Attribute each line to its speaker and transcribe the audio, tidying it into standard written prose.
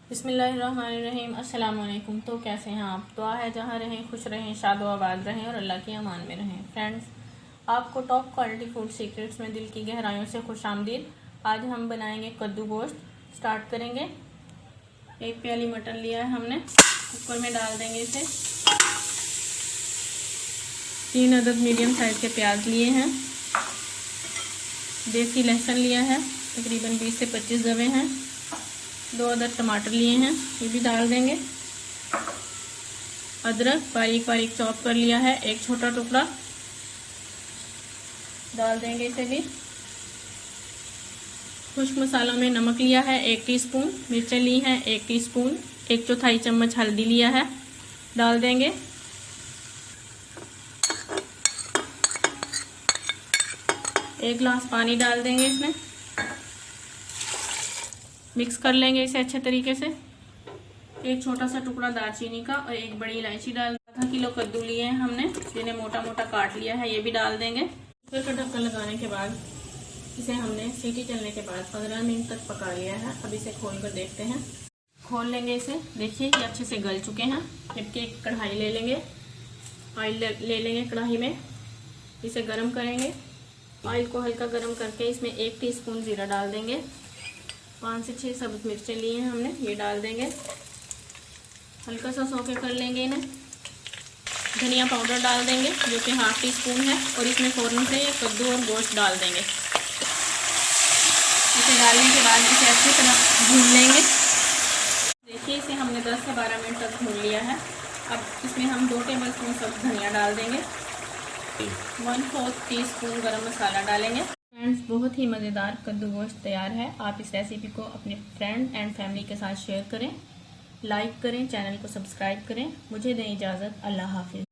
Speaker 1: बिस्मिल्लाहिर्रहमानिर्रहीम। अस्सलाम वालेकुम। तो कैसे हैं आप? दुआ है जहाँ रहें खुश रहें, शाद व आबाद रहें और अल्लाह की अमान में रहें। फ्रेंड्स, आपको टॉप क्वालिटी फूड सीक्रेट्स में दिल की गहराइयों से खुशामदीद। आज हम बनाएंगे कद्दू गोश्त। स्टार्ट करेंगे। एक प्याली मटन लिया है हमने, कुकर में डाल देंगे इसे। 3 अदद मीडियम साइज़ के प्याज लिए हैं। देसी लहसुन लिया है, तकरीबन 20 से 25 दबे हैं। 2 अदद टमाटर लिए हैं, ये भी डाल देंगे। अदरक बारीक बारीक चॉप कर लिया है, एक छोटा टुकड़ा डाल देंगे इसे भी। खुश्क मसालों में नमक लिया है 1 टीस्पून, मिर्चें ली हैं 1 टीस्पून, 1/4 चम्मच हल्दी लिया है, डाल देंगे। एक गिलास पानी डाल देंगे इसमें। मिक्स कर लेंगे इसे अच्छे तरीके से। एक छोटा सा टुकड़ा दालचीनी का और एक बड़ी इलायची डाल। आधा किलो कद्दू लिए हैं हमने, जिन्हें मोटा मोटा काट लिया है, ये भी डाल देंगे। कुकर का ढक्कन लगाने के बाद इसे हमने सीटी चलने के बाद 15 मिनट तक पका लिया है। अब इसे खोल कर देखते हैं। खोल लेंगे इसे। देखिए ये अच्छे से गल चुके हैं। जबकि एक कढ़ाई ले लेंगे, ऑयल ले लेंगे कढ़ाई में, इसे गर्म करेंगे। ऑयल को हल्का गर्म करके इसमें 1 टीस्पून जीरा डाल देंगे। 5 से 6 सब्ज मिर्चें ली हैं हमने, ये डाल देंगे। हल्का सा सौते कर लेंगे इन्हें। धनिया पाउडर डाल देंगे जो कि 1/2 टीस्पून है, और इसमें फ़ौरन से कद्दू और गोश्त डाल देंगे। इसे डालने के बाद इसे अच्छी तरह भून लेंगे। देखिए इसे हमने 10 से 12 मिनट तक भून लिया है। अब इसमें हम 2 टेबलस्पून सब्ज़ धनिया डाल देंगे। 1/4 टीस्पून गरम मसाला डालेंगे। फ्रेंड्स, बहुत ही मज़ेदार कद्दू गोश्त तैयार है। आप इस रेसिपी को अपने फ्रेंड एंड फैमिली के साथ शेयर करें, लाइक करें, चैनल को सब्सक्राइब करें। मुझे दें इजाज़त। अल्लाह हाफिज़।